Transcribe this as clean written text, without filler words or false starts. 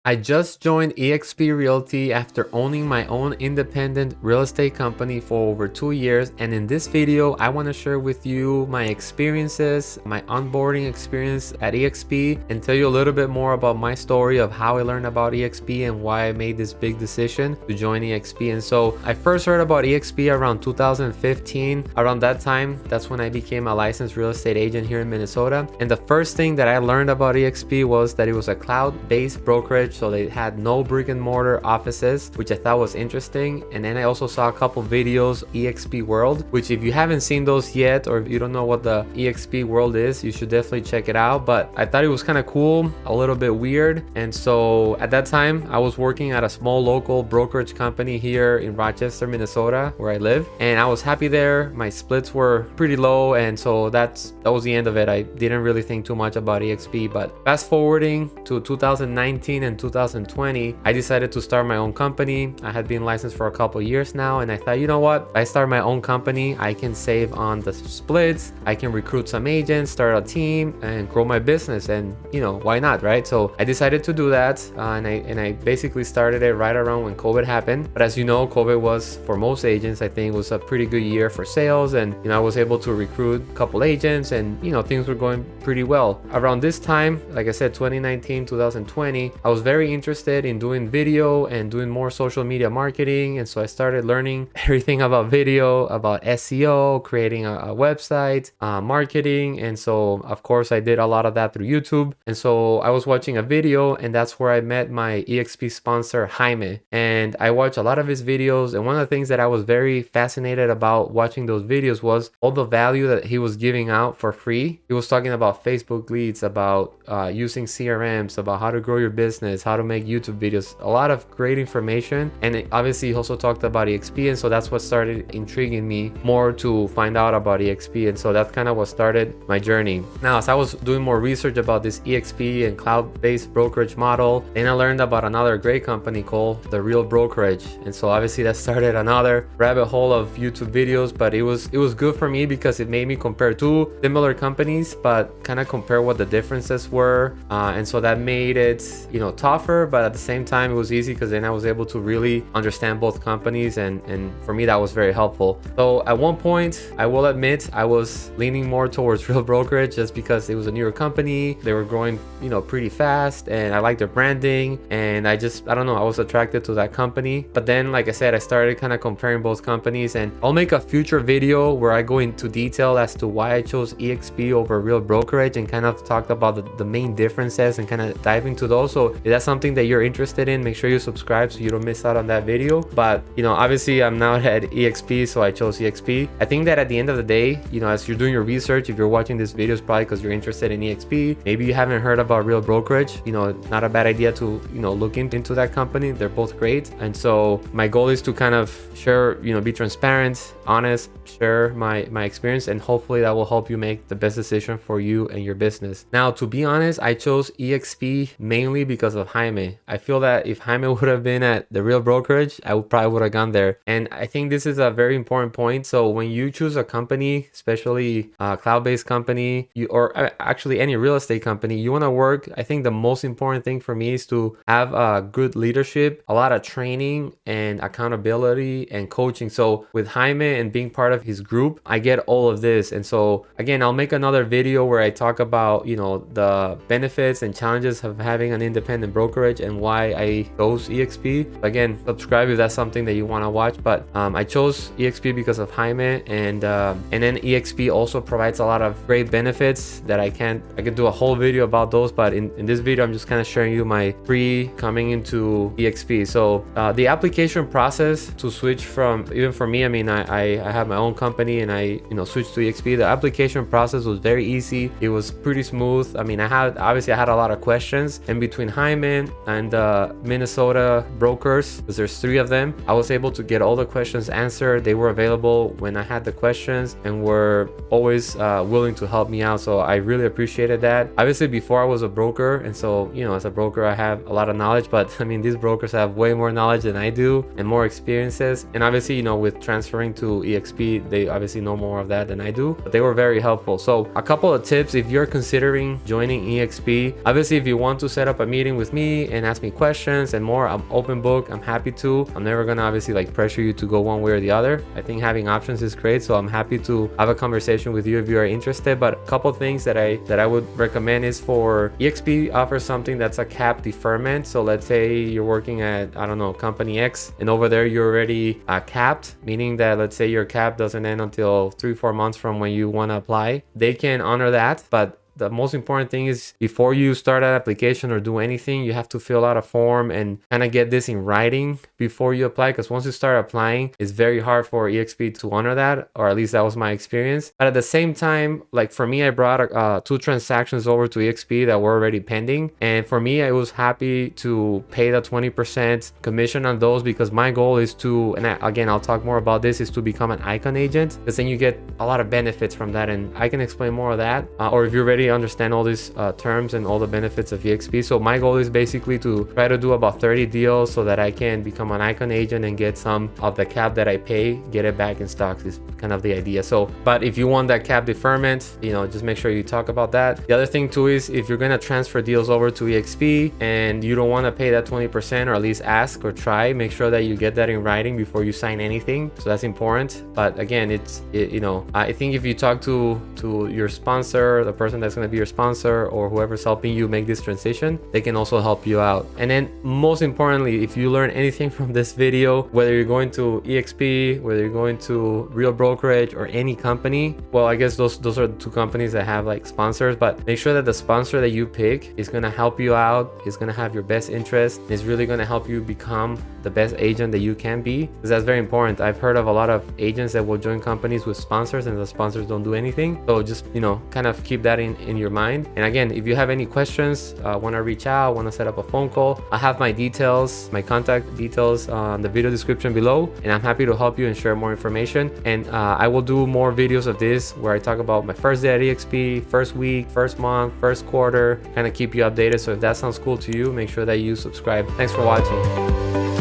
I just joined eXp Realty after owning my own independent real estate company for over 2 years, and in this video I want to share with you my experiences, my onboarding experience at eXp, and tell you a little bit more about my story of how I learned about eXp and why I made this big decision to join eXp. And so I first heard about eXp around 2015. Around that time, that's when I became a licensed real estate agent here in Minnesota, and the first thing that I learned about eXp was that it was a cloud-based brokerage. So they had no brick and mortar offices, which I thought was interesting. And then I also saw a couple videos, eXp World, which if you haven't seen those yet, or if you don't know what the eXp World is, you should definitely check it out. But I thought it was kind of cool, a little bit weird. And so at that time I was working at a small local brokerage company here in Rochester, Minnesota, where I live. And I was happy there. My splits were pretty low. And so that was the end of it. I didn't really think too much about eXp. But fast forwarding to 2019 and 2020, I decided to start my own company. I had been licensed for a couple years now, and I thought, you know what, if I start my own company, I can save on the splits, I can recruit some agents, start a team, and grow my business. And you know, why not, right? So I decided to do that, and I basically started it right around when COVID happened. But as you know, COVID was, for most agents, I think, was a pretty good year for sales, and you know, I was able to recruit a couple agents, and you know, things were going pretty well. Around this time, like I said, 2019, 2020, I was very interested in doing video and doing more social media marketing. And so I started learning everything about video, about SEO, creating a website, marketing. And so of course I did a lot of that through YouTube. And so I was watching a video, and that's where I met my eXp sponsor, Jaime. And I watched a lot of his videos. And one of the things that I was very fascinated about watching those videos was all the value that he was giving out for free. He was talking about Facebook leads, about using CRMs, about how to grow your business, how to make YouTube videos, a lot of great information. And obviously he also talked about eXp, and so that's what started intriguing me more to find out about eXp. And so that's kind of what started my journey. Now, as I was doing more research about this eXp and cloud-based brokerage model, then I learned about another great company called The Real Brokerage. And so obviously that started another rabbit hole of YouTube videos, but it was good for me because it made me compare two similar companies, but kind of compare what the differences were. And so that made it, you know, tougher, but at the same time it was easy because then I was able to really understand both companies, and for me that was very helpful. So at one point, I will admit, I was leaning more towards Real Brokerage just because it was a newer company. They were growing, you know, pretty fast, and I liked their branding, and I don't know, I was attracted to that company. But then, like I said, I started kind of comparing both companies, and I'll make a future video where I go into detail as to why I chose eXp over Real Brokerage and kind of talked about the main differences and kind of dive into those. So if that's something that you're interested in, make sure you subscribe so you don't miss out on that video. But you know, obviously I'm now at eXp, so I chose eXp. I think that at the end of the day, you know, as you're doing your research, if you're watching this video, it's probably because you're interested in eXp. Maybe you haven't heard about Real Brokerage. You know, not a bad idea to, you know, look into that company. They're both great. And so my goal is to kind of share, you know, be transparent, honest, share my experience, and hopefully that will help you make the best decision for you and your business. Now, to be honest, I chose eXp mainly because of Jaime. I feel that if Jaime would have been at The Real Brokerage, I probably would have gone there. And I think this is a very important point. So when you choose a company, especially a cloud-based company, or actually any real estate company, you want to work, I think the most important thing for me is to have a good leadership, a lot of training and accountability and coaching. So with Jaime and being part of his group, I get all of this. And so again, I'll make another video where I talk about, you know, the benefits and challenges of having an independent brokerage and why I chose eXp. Again, subscribe if that's something that you want to watch. But I chose eXp because of Jaime, and then eXp also provides a lot of great benefits that I could do a whole video about those, but in this video I'm just kind of sharing you my coming into eXp. So the application process to switch from, even for me, I mean, I have my own company and I, you know, switched to eXp. The application process was very easy. It was pretty smooth. I mean, I had a lot of questions, and between Jaime and Minnesota brokers, because there's 3 of them, I was able to get all the questions answered. They were available when I had the questions and were always willing to help me out. So I really appreciated that. Obviously before I was a broker, and so, you know, as a broker I have a lot of knowledge, but I mean, these brokers have way more knowledge than I do and more experiences. And obviously, you know, with transferring to eXp, they obviously know more of that than I do, but they were very helpful. So a couple of tips if you're considering joining eXp. Obviously, if you want to set up a meeting with with me and ask me questions and more. I'm open book. I'm happy to. I'm never gonna obviously like pressure you to go one way or the other. I think having options is great, so I'm happy to have a conversation with you if you are interested. But a couple things that I would recommend is for eXp offers something that's a cap deferment. So let's say you're working at, I don't know, company X, and over there you're already capped, meaning that let's say your cap doesn't end until 3-4 months from when you want to apply. They can honor that, but the most important thing is before you start an application or do anything, you have to fill out a form and kind of get this in writing before you apply, because once you start applying, it's very hard for eXp to honor that, or at least that was my experience. But at the same time, like for me, I brought 2 transactions over to eXp that were already pending, and for me, I was happy to pay the 20% commission on those, because my goal is to, and again, I'll talk more about this, is to become an icon agent, because then you get a lot of benefits from that, and I can explain more of that, or if you're ready understand all these terms and all the benefits of eXp. So my goal is basically to try to do about 30 deals so that I can become an icon agent and get some of the cap that I pay, get it back in stocks, is kind of the idea. So, but if you want that cap deferment, you know, just make sure you talk about that. The other thing too is if you're gonna transfer deals over to eXp and you don't want to pay that 20%, or at least ask or try, make sure that you get that in writing before you sign anything. So that's important. But again, you know, I think if you talk to your sponsor, the person that's going to be your sponsor, or whoever's helping you make this transition, they can also help you out. And then most importantly, if you learn anything from this video, whether you're going to eXp, whether you're going to Real Brokerage or any company, well, I guess those are 2 companies that have like sponsors, but make sure that the sponsor that you pick is going to help you out, is going to have your best interest, is really going to help you become the best agent that you can be, because that's very important. I've heard of a lot of agents that will join companies with sponsors and the sponsors don't do anything. So just, you know, kind of keep that in your mind. And again, if you have any questions, want to reach out, want to set up a phone call, I have my details, my contact details on the video description below, and I'm happy to help you and share more information. And I will do more videos of this where I talk about my first day at eXp, first week, first month, first quarter, kind of keep you updated. So if that sounds cool to you, make sure that you subscribe. Thanks for watching.